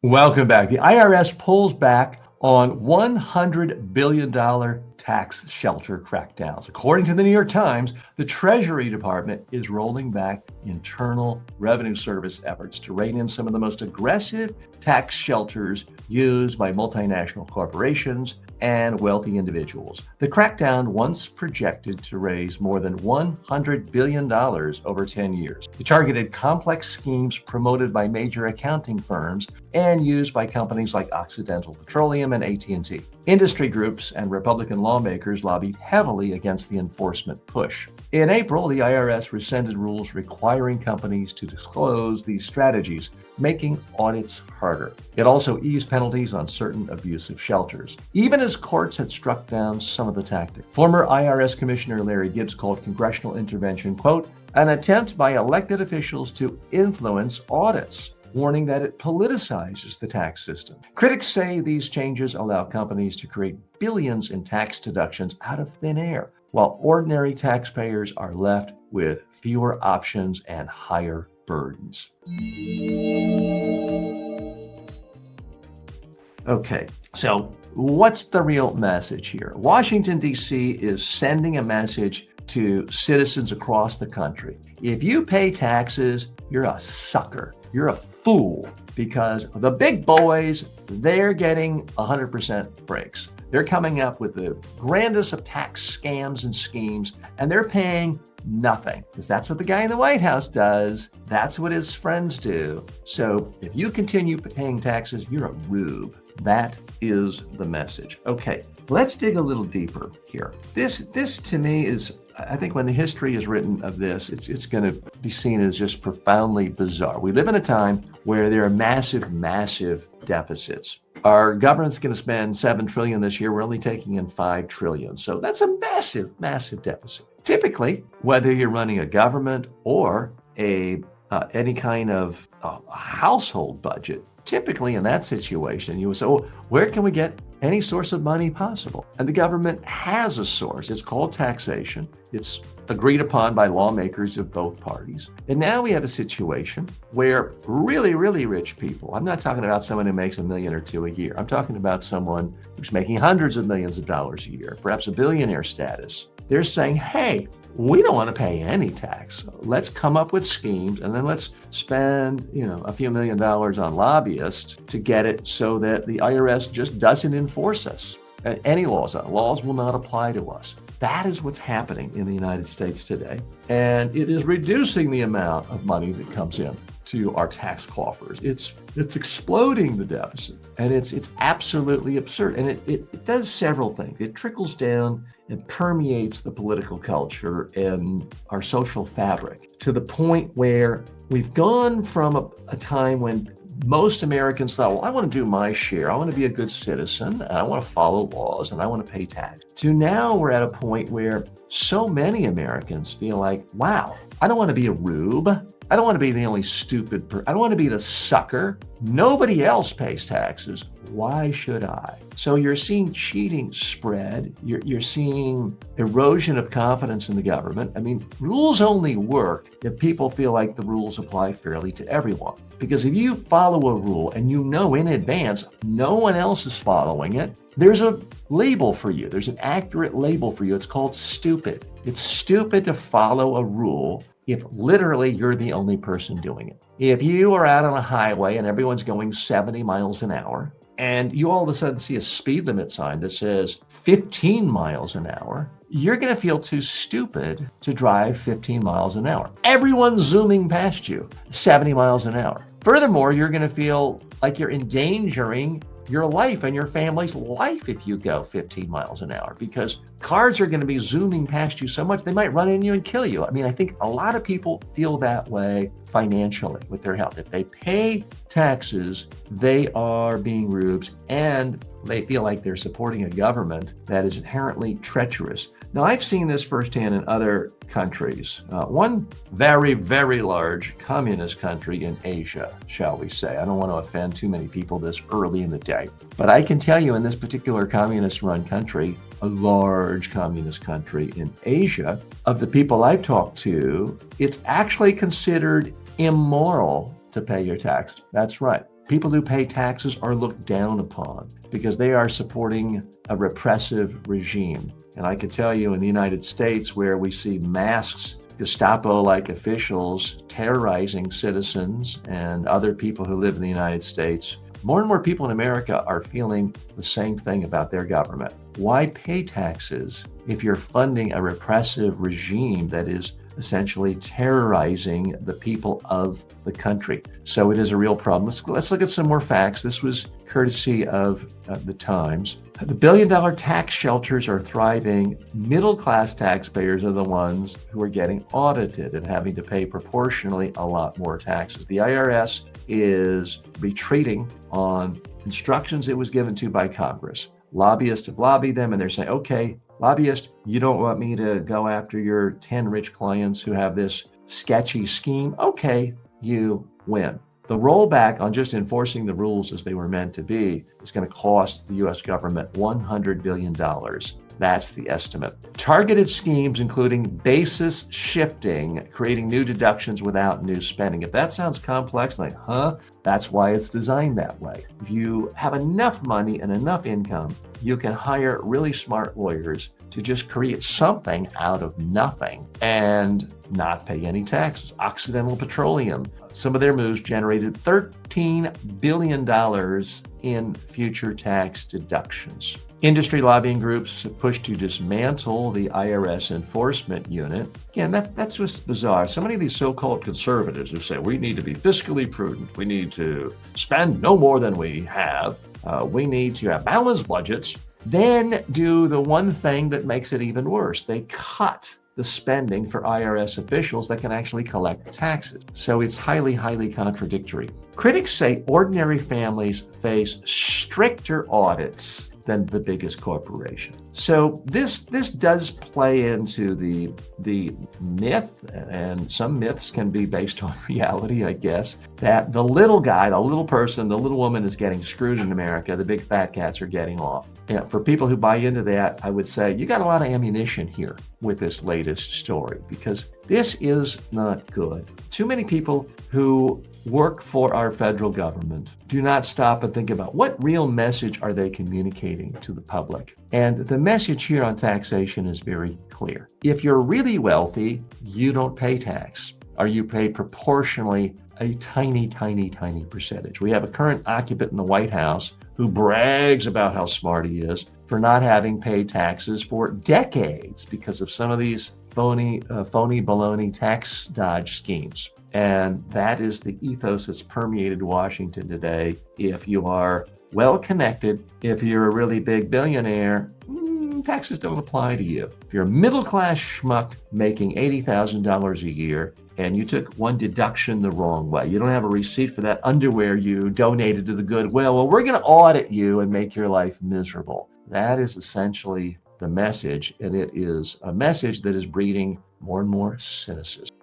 Welcome back. The IRS pulls back on $100 billion tax shelter crackdowns. According to the New York Times, the Treasury Department is rolling back internal revenue service efforts to rein in some of the most aggressive tax shelters used by multinational corporations and wealthy individuals. The crackdown once projected to raise more than $100 billion over 10 years. It targeted complex schemes promoted by major accounting firms and used by companies like Occidental Petroleum and AT&T. Industry groups and Republican lawmakers lobbied heavily against the enforcement push. In April, the IRS rescinded rules requiring companies to disclose these strategies, making audits harder. It also eased penalties on certain abusive shelters, even as courts had struck down some of the tactics. Former IRS Commissioner Larry Gibbs called congressional intervention, quote, an attempt by elected officials to influence audits, warning that it politicizes the tax system. Critics say these changes allow companies to create billions in tax deductions out of thin air, while ordinary taxpayers are left with fewer options and higher burdens. Okay, so what's the real message here? Washington, D.C. is sending a message to citizens across the country. If you pay taxes, you're a sucker. You're a fool, because the big boys, they're getting 100% breaks. They're coming up with the grandest of tax scams and schemes, and they're paying nothing, because that's what the guy in the White House does. That's what his friends do. So if you continue paying taxes, you're a rube. That is the message. Okay, let's dig a little deeper here. This to me is, I think when the history is written of this, it's going to be seen as just profoundly bizarre. We live in a time where there are massive deficits. Our government's going to spend $7 trillion this year. We're only taking in $5 trillion. So that's a massive deficit. Typically, whether you're running a government or any kind of household budget, typically in that situation, you would say, oh, where can we get any source of money possible? And the government has a source. It's called taxation. It's agreed upon by lawmakers of both parties. And now we have a situation where really rich people, I'm not talking about someone who makes $1 million or $2 million a year. I'm talking about someone who's making hundreds of millions of dollars a year, perhaps a billionaire status. They're saying, hey, we don't want to pay any tax. Let's come up with schemes, and then let's spend, a few $1 million on lobbyists to get it so that the IRS just doesn't enforce us. Any laws will not apply to us. That is what's happening in the United States today. And it is reducing the amount of money that comes in to our tax coffers. It's exploding the deficit, and it's absolutely absurd. And it does several things. It trickles down and permeates the political culture and our social fabric to the point where we've gone from a time when most Americans thought, well, I want to do my share. I want to be a good citizen, and I want to follow laws, and I want to pay tax. To now we're at a point where so many Americans feel like, wow, I don't want to be a rube. I don't want to be the only stupid person. I don't want to be the sucker. Nobody else pays taxes. Why should I? So you're seeing cheating spread. You're seeing erosion of confidence in the government. I mean, rules only work if people feel like the rules apply fairly to everyone. Because if you follow a rule and you know in advance no one else is following it, there's a label for you. There's an accurate label for you. It's called stupid. It's stupid to follow a rule if literally you're the only person doing it. If you are out on a highway and everyone's going 70 miles an hour, and you all of a sudden see a speed limit sign that says 15 miles an hour, you're going to feel too stupid to drive 15 miles an hour. Everyone's zooming past you 70 miles an hour. Furthermore, you're going to feel like you're endangering your life and your family's life if you go 15 miles an hour, because cars are going to be zooming past you so much they might run into you and kill you. I mean, I think a lot of people feel that way financially with their health. If they pay taxes, they are being rubes, and they feel like they're supporting a government that is inherently treacherous. Now, I've seen this firsthand in other countries. One very large communist country in Asia, shall we say. I don't want to offend too many people this early in the day, but I can tell you in this particular communist-run country, a large communist country in Asia, of the people I've talked to, it's actually considered immoral to pay your tax. That's right. People who pay taxes are looked down upon because they are supporting a repressive regime. And I can tell you in the United States, where we see masks, Gestapo-like officials terrorizing citizens and other people who live in the United States, more and more people in America are feeling the same thing about their government. Why pay taxes if you're funding a repressive regime that is essentially terrorizing the people of the country? So it is a real problem. Let's look at some more facts. This was courtesy of the Times. The billion-dollar tax shelters are thriving. Middle-class taxpayers are the ones who are getting audited and having to pay proportionally a lot more taxes. The IRS is retreating on instructions it was given to by Congress. Lobbyists have lobbied them, and they're saying, okay, lobbyist, you don't want me to go after your 10 rich clients who have this sketchy scheme? Okay, you win. The rollback on just enforcing the rules as they were meant to be is going to cost the U.S. government $100 billion. That's the estimate. Targeted schemes, including basis shifting, creating new deductions without new spending. If that sounds complex, like, that's why it's designed that way. If you have enough money and enough income, you can hire really smart lawyers to just create something out of nothing and not pay any taxes. Occidental Petroleum, some of their moves generated $13 billion in future tax deductions. Industry lobbying groups have pushed to dismantle the IRS enforcement unit. Again, that's just bizarre. So many of these so-called conservatives who say we need to be fiscally prudent, we need to spend no more than we have, we need to have balanced budgets, then do the one thing that makes it even worse. They cut the spending for IRS officials that can actually collect taxes. So it's highly, highly contradictory. Critics say ordinary families face stricter audits than the biggest corporation. So this does play into the myth, and some myths can be based on reality, I guess, that the little guy, the little person, the little woman is getting screwed in America, the big fat cats are getting off. Yeah, for people who buy into that, I would say you got a lot of ammunition here with this latest story, because this is not good. Too many people who work for our federal government do not stop and think about what real message are they communicating to the public. And the message here on taxation is very clear. If you're really wealthy, you don't pay tax, or you pay proportionally a tiny, tiny, tiny percentage. We have a current occupant in the White House who brags about how smart he is for not having paid taxes for decades because of some of these phony baloney tax dodge schemes. And that is the ethos that's permeated Washington today. If you are well connected, if you're a really big billionaire, taxes don't apply to you. If you're a middle-class schmuck making $80,000 a year and you took one deduction the wrong way, you don't have a receipt for that underwear you donated to the Goodwill, well, we're going to audit you and make your life miserable. That is essentially the message, and it is a message that is breeding more and more cynicism.